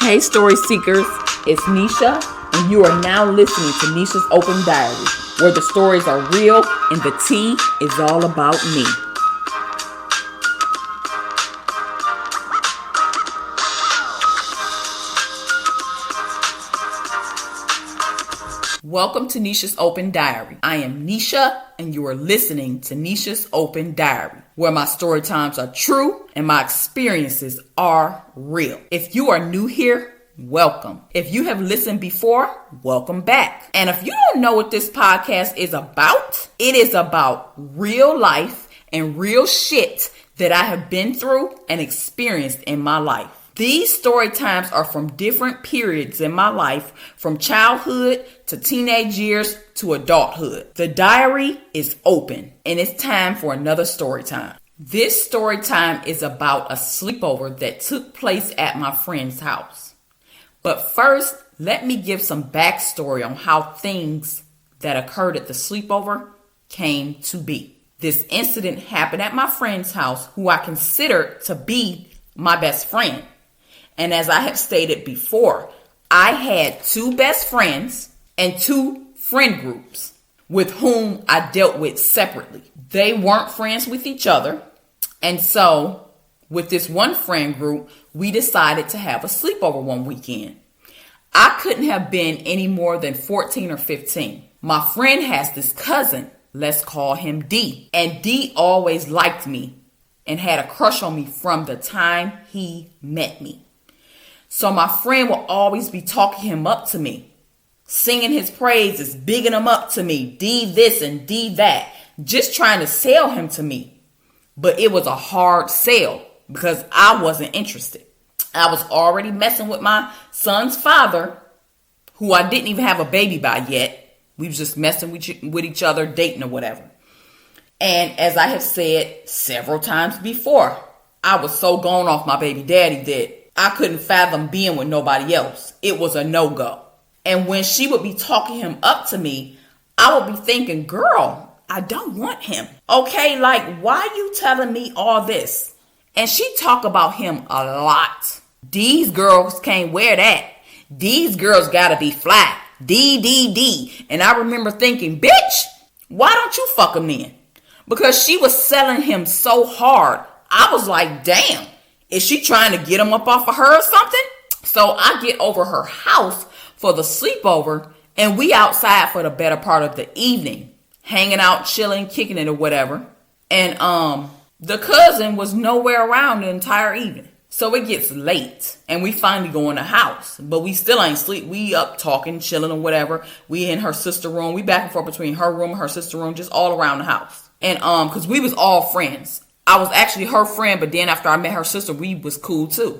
Hey story seekers, it's Nesha, and you are now listening to Nesha's Open Diary, where the stories are real and the tea is all about me. Welcome to Nesha's Open Diary. I am Nesha, and you are listening to Nesha's Open Diary, where my story times are true and my experiences are real. If you are new here, welcome. If you have listened before, welcome back. And if you don't know what this podcast is about, it is about real life and real shit that I have been through and experienced in my life. These story times are from different periods in my life, from childhood to teenage years to adulthood. The diary is open, and it's time for another story time. This story time is about a sleepover that took place at my friend's house. But first, let me give some backstory on how things that occurred at the sleepover came to be. This incident happened at my friend's house, who I consider to be my best friend. And as I have stated before, I had two best friends and two friend groups with whom I dealt with separately. They weren't friends with each other. And so with this one friend group, we decided to have a sleepover one weekend. I couldn't have been any more than 14 or 15. My friend has this cousin, let's call him D. And D always liked me and had a crush on me from the time he met me. So my friend will always be talking him up to me, singing his praises, bigging him up to me, D this and D that, just trying to sell him to me. But it was a hard sell because I wasn't interested. I was already messing with my son's father, who I didn't even have a baby by yet. We was just messing with each other, dating or whatever. And as I have said several times before, I was so gone off my baby daddy that I couldn't fathom being with nobody else. It was a no-go. And when she would be talking him up to me, I would be thinking, girl, I don't want him. Okay, like, why you telling me all this? And she talk about him a lot. These girls can't wear that. These girls gotta be fly. D. And I remember thinking, bitch, why don't you fuck him then? Because she was selling him so hard. I was like, damn. Is she trying to get him up off of her or something? So I get over her house for the sleepover, and we outside for the better part of the evening, hanging out, chilling, kicking it or whatever. And the cousin was nowhere around the entire evening. So it gets late, and we finally go in the house, but we still ain't sleep. We up talking, chilling or whatever. We in her sister room. We back and forth between her room and her sister room, just all around the house. And because we was all friends. I was actually her friend, but then after I met her sister, we was cool too.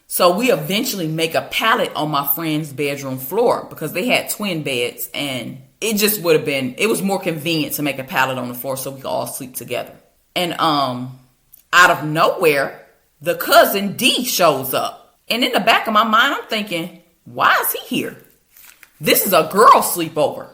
So we eventually make a pallet on my friend's bedroom floor because they had twin beds, and it just would have been, it was more convenient to make a pallet on the floor so we could all sleep together. And out of nowhere, the cousin D shows up. And in the back of my mind, I'm thinking, why is he here? This is a girl sleepover.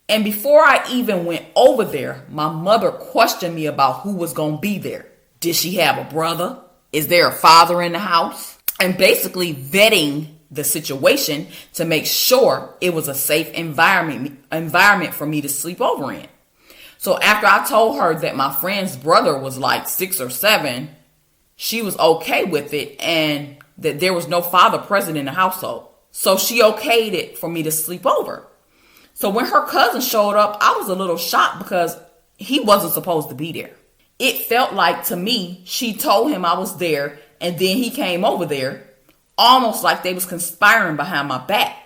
And before I even went over there, my mother questioned me about who was going to be there. Did she have a brother? Is there a father in the house? And basically vetting the situation to make sure it was a safe environment for me to sleep over in. So after I told her that my friend's brother was like 6 or 7, she was okay with it and that there was no father present in the household. So she okayed it for me to sleep over. So when her cousin showed up, I was a little shocked because he wasn't supposed to be there. It felt like to me, she told him I was there and then he came over there, almost like they was conspiring behind my back.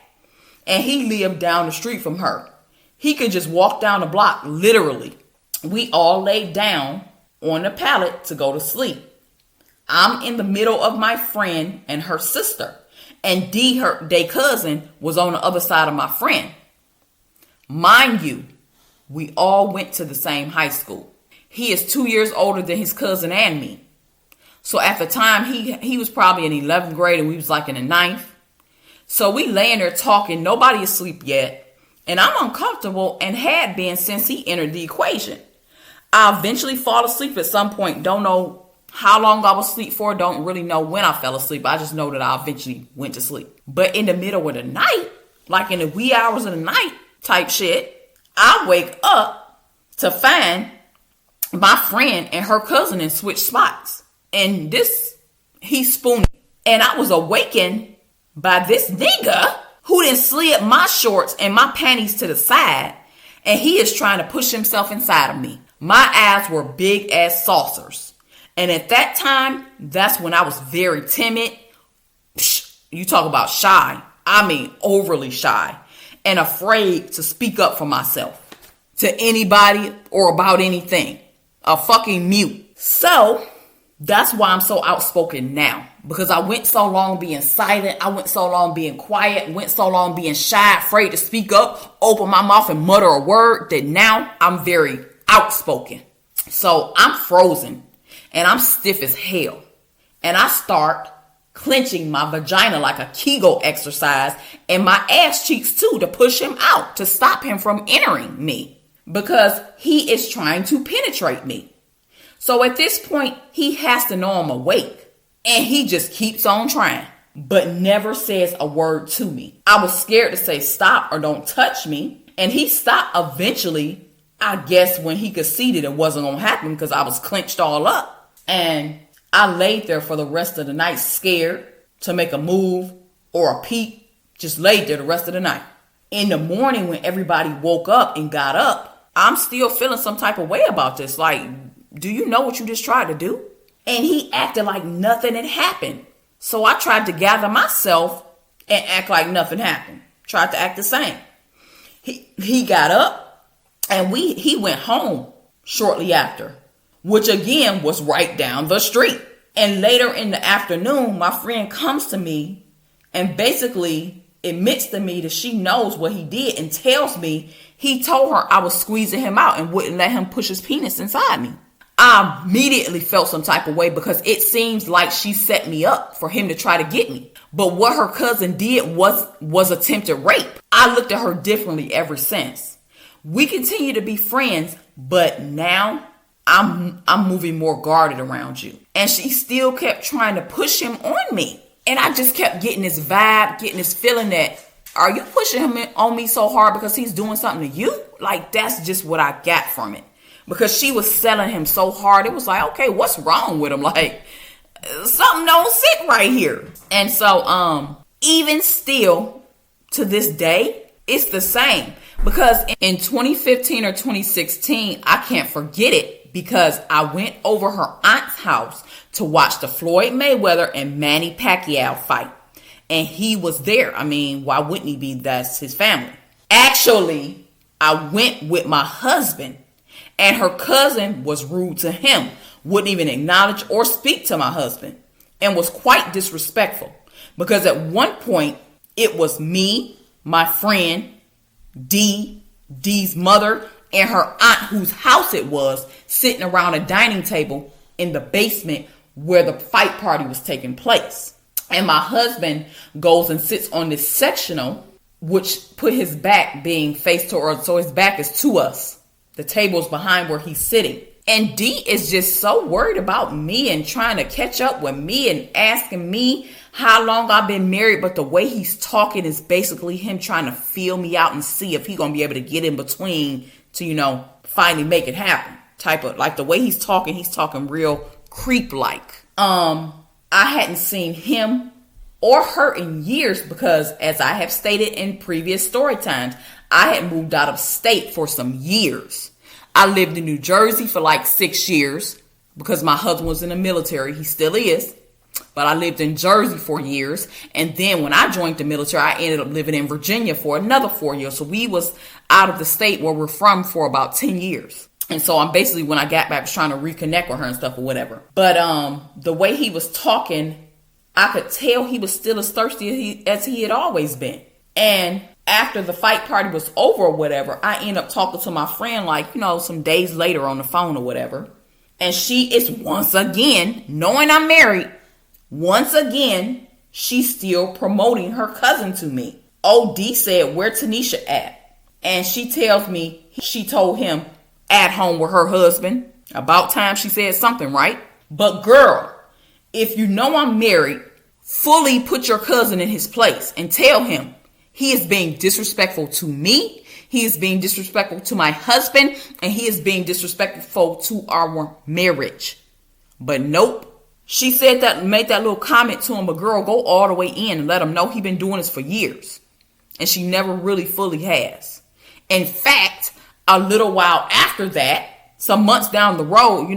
And he lived down the street from her. He could just walk down the block, literally. We all laid down on the pallet to go to sleep. I'm in the middle of my friend and her sister. And D, her cousin, was on the other side of my friend. Mind you, we all went to the same high school. He is 2 years older than his cousin and me. So at the time, he was probably in 11th grade and we was like in the 9th. So we laying there talking. Nobody is asleep yet. And I'm uncomfortable and had been since he entered the equation. I eventually fall asleep at some point. Don't know How long I was asleep for, don't really know when I fell asleep. I just know that I eventually went to sleep. But in the middle of the night, like in the wee hours of the night type shit, I wake up to find my friend and her cousin in switch spots. And he's spooning. And I was awakened by this nigga who then slid my shorts and my panties to the side. And he is trying to push himself inside of me. My eyes were big as saucers. And at that time, that's when I was very timid. You talk about shy. I mean, overly shy. And afraid to speak up for myself to anybody or about anything. A fucking mute. So, that's why I'm so outspoken now. Because I went so long being silent. I went so long being quiet. Went so long being shy, afraid to speak up, open my mouth and mutter a word, that now I'm very outspoken. So I'm frozen and I'm stiff as hell. And I start clenching my vagina like a Kegel exercise and my ass cheeks too to push him out, to stop him from entering me. Because he is trying to penetrate me. So at this point, he has to know I'm awake. And he just keeps on trying, but never says a word to me. I was scared to say stop or don't touch me. And he stopped eventually, I guess, when he could see that it wasn't going to happen because I was clenched all up. And I laid there for the rest of the night scared to make a move or a peep. Just laid there the rest of the night. In the morning when everybody woke up and got up, I'm still feeling some type of way about this. Like, do you know what you just tried to do? And he acted like nothing had happened. So I tried to gather myself and act like nothing happened. Tried to act the same. He got up and he went home shortly after, which again was right down the street. And later in the afternoon, my friend comes to me and basically admits to me that she knows what he did and tells me he told her I was squeezing him out and wouldn't let him push his penis inside me. I immediately felt some type of way because it seems like she set me up for him to try to get me. But what her cousin did was attempted rape. I looked at her differently ever since. We continue to be friends, but now I'm moving more guarded around you. And she still kept trying to push him on me. And I just kept getting this vibe, getting this feeling that, are you pushing him on me so hard because he's doing something to you? Like, that's just what I got from it. Because she was selling him so hard. It was like, okay, what's wrong with him? Like, something don't sit right here. And so, even still, to this day, it's the same. Because in 2015 or 2016, I can't forget it. Because I went over her aunt's house to watch the Floyd Mayweather and Manny Pacquiao fight. And he was there. I mean, why wouldn't he be? That's his family. Actually, I went with my husband. And her cousin was rude to him, wouldn't even acknowledge or speak to my husband, and was quite disrespectful. Because at one point, it was me, my friend, D's mother, and her aunt, whose house it was, sitting around a dining table in the basement where the fight party was taking place. And my husband goes and sits on this sectional, which put his back being faced toward, so his back is to us. The table's behind where he's sitting. And D is just so worried about me and trying to catch up with me and asking me how long I've been married. But the way he's talking is basically him trying to feel me out and see if he's going to be able to get in between to, finally make it happen. Type of, like the way he's talking real creep-like. I hadn't seen him or her in years because, as I have stated in previous story times, I had moved out of state for some years. I lived in New Jersey for like 6 years because my husband was in the military. He still is. But I lived in Jersey for years. And then when I joined the military, I ended up living in Virginia for another 4 years. So we was out of the state where we're from for about 10 years. And so I'm basically, when I got back, was trying to reconnect with her and stuff or whatever. But the way he was talking, I could tell he was still as thirsty as he had always been. And after the fight party was over or whatever, I ended up talking to my friend like, some days later on the phone or whatever. And she is once again, knowing I'm married, once again, she's still promoting her cousin to me. OD said, where Tanisha at? And she tells me she told him at home with her husband. About time she said something, right? But girl, if you know I'm married, fully put your cousin in his place and tell him he is being disrespectful to me. He is being disrespectful to my husband, and he is being disrespectful to our marriage. But nope. She said that, made that little comment to him, but girl, go all the way in and let him know he been doing this for years. And she never really fully has. In fact, a little while after that, some months down the road,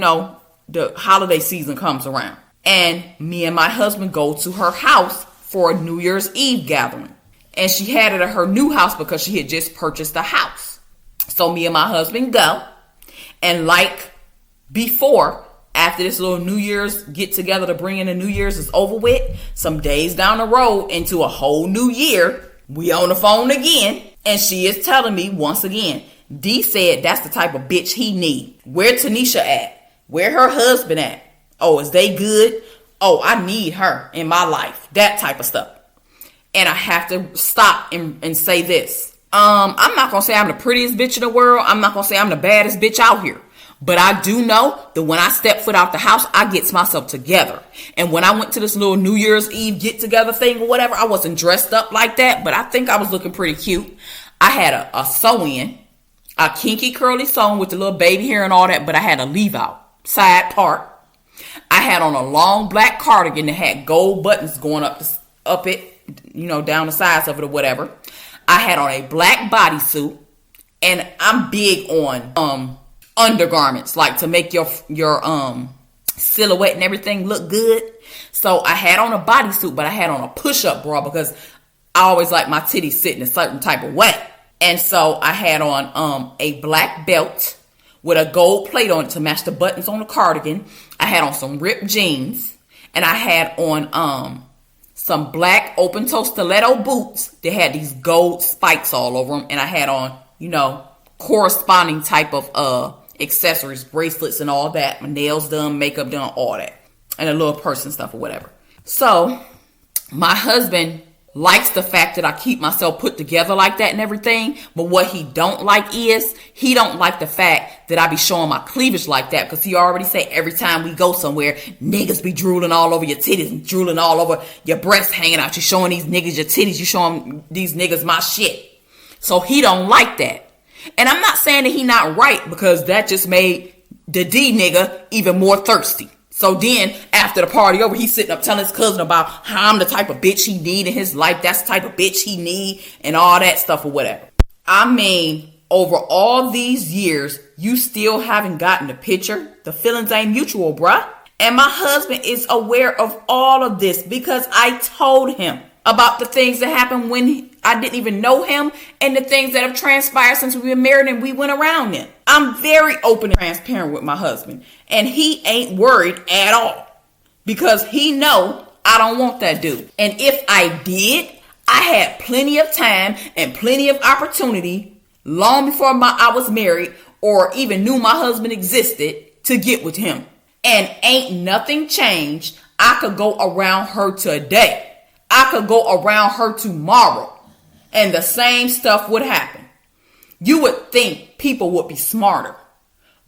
the holiday season comes around. And me and my husband go to her house for a New Year's Eve gathering. And she had it at her new house because she had just purchased a house. So me and my husband go. And like before, after this little New Year's get together to bring in the New Year's is over with, some days down the road into a whole new year, we on the phone again. And she is telling me once again, D said that's the type of bitch he need. Where Tanisha at? Where her husband at? Oh, is they good? Oh, I need her in my life. That type of stuff. And I have to stop and say this. I'm not going to say I'm the prettiest bitch in the world. I'm not going to say I'm the baddest bitch out here. But I do know that when I step foot out the house, I get myself together. And when I went to this little New Year's Eve get together thing or whatever, I wasn't dressed up like that, but I think I was looking pretty cute. I had a sew-in, a kinky curly sew-in with the little baby hair and all that, but I had a leave-out side part. I had on a long black cardigan that had gold buttons going up it, down the sides of it or whatever. I had on a black bodysuit, and I'm big on undergarments, like to make your silhouette and everything look good. So I had on a bodysuit, but I had on a push-up bra because I always like my titties sitting a certain type of way. And so I had on a black belt with a gold plate on it to match the buttons on the cardigan. I had on some ripped jeans, and I had on some black open-toe stiletto boots that had these gold spikes all over them. And I had on, corresponding type of accessories, bracelets and all that. My nails done, makeup done, all that. And a little purse and stuff or whatever. So my husband likes the fact that I keep myself put together like that and everything. But what he don't like is he don't like the fact that I be showing my cleavage like that. Because he already say every time we go somewhere, niggas be drooling all over your titties and drooling all over your breasts hanging out. You showing these niggas your titties. You showing these niggas my shit. So he don't like that. And I'm not saying that he not right, because that just made the D nigga even more thirsty. So then after the party over, he's sitting up telling his cousin about how I'm the type of bitch he need in his life. That's the type of bitch he need and all that stuff or whatever. I mean, over all these years, you still haven't gotten the picture. The feelings ain't mutual, bruh. And my husband is aware of all of this because I told him about the things that happened when I didn't even know him and the things that have transpired since we've been married and we went around them. I'm very open and transparent with my husband, and he ain't worried at all because he know I don't want that dude. And if I did, I had plenty of time and plenty of opportunity long before I was married or even knew my husband existed to get with him. And ain't nothing changed. I could go around her today. I could go around her tomorrow and the same stuff would happen. You would think people would be smarter.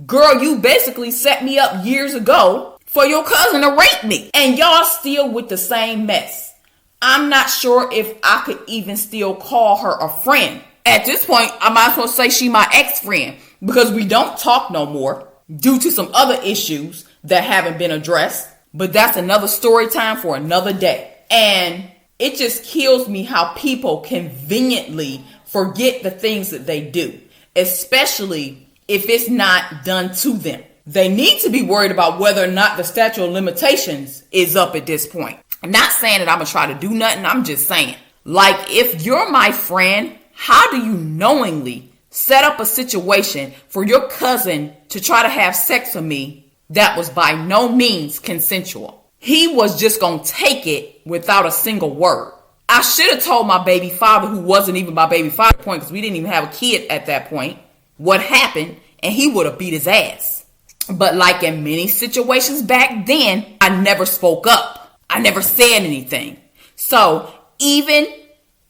Girl, you basically set me up years ago for your cousin to rape me. And y'all still with the same mess. I'm not sure if I could even still call her a friend. At this point, I might as well say she my ex-friend because we don't talk no more due to some other issues that haven't been addressed. But that's another story time for another day. And it just kills me how people conveniently forget the things that they do, especially if it's not done to them. They need to be worried about whether or not the statute of limitations is up at this point. I'm not saying that I'm going to try to do nothing. I'm just saying, like, if you're my friend, how do you knowingly set up a situation for your cousin to try to have sex with me that was by no means consensual? He was just going to take it without a single word. I should have told my baby father, who wasn't even my baby father at the point, because we didn't even have a kid at that point, what happened, and he would have beat his ass. But like in many situations back then, I never spoke up. I never said anything. So even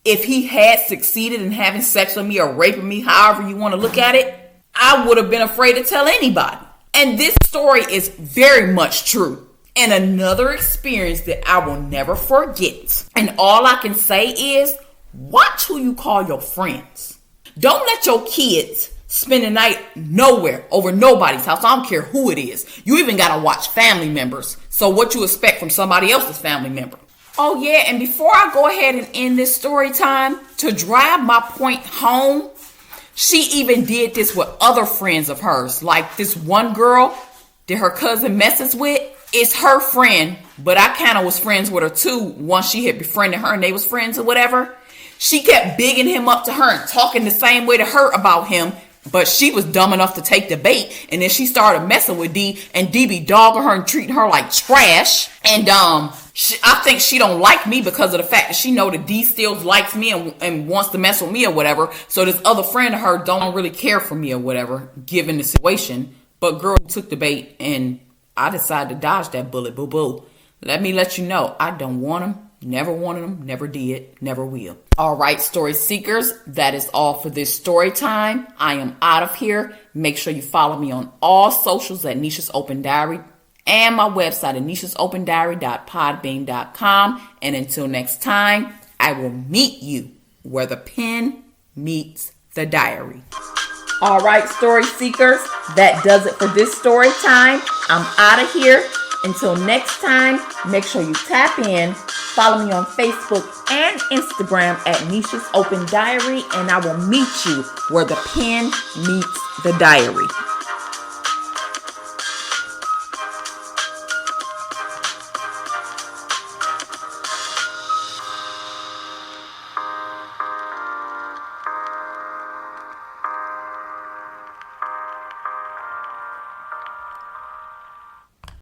if he had succeeded in having sex with me or raping me, however you want to look at it, I would have been afraid to tell anybody. And this story is very much true. And another experience that I will never forget. And all I can say is, watch who you call your friends. Don't let your kids spend the night nowhere over nobody's house. I don't care who it is. You even got to watch family members. So what you expect from somebody else's family member. Oh yeah, and before I go ahead and end this story time, to drive my point home, she even did this with other friends of hers. Like this one girl that her cousin messes with, it's her friend, but I kind of was friends with her too once she had befriended her and they was friends or whatever. She kept bigging him up to her and talking the same way to her about him, but she was dumb enough to take the bait, and then she started messing with D, and D be dogging her and treating her like trash. And I think she don't like me because of the fact that she know that D still likes me and wants to mess with me or whatever. So this other friend of her don't really care for me or whatever, given the situation. But girl took the bait, and I decided to dodge that bullet. Boo boo. Let me let you know, I don't want him. Never wanted them, never did, never will. All right, story seekers, that is all for this story time. I am out of here. Make sure you follow me on all socials at Nesha's Open Diary and my website at neshasopendiary.podbean.com. And until next time, I will meet you where the pen meets the diary. All right, story seekers, that does it for this story time. I'm out of here. Until next time, make sure you tap in, follow me on Facebook and Instagram at Nesha's Open Diary, and I will meet you where the pen meets the diary.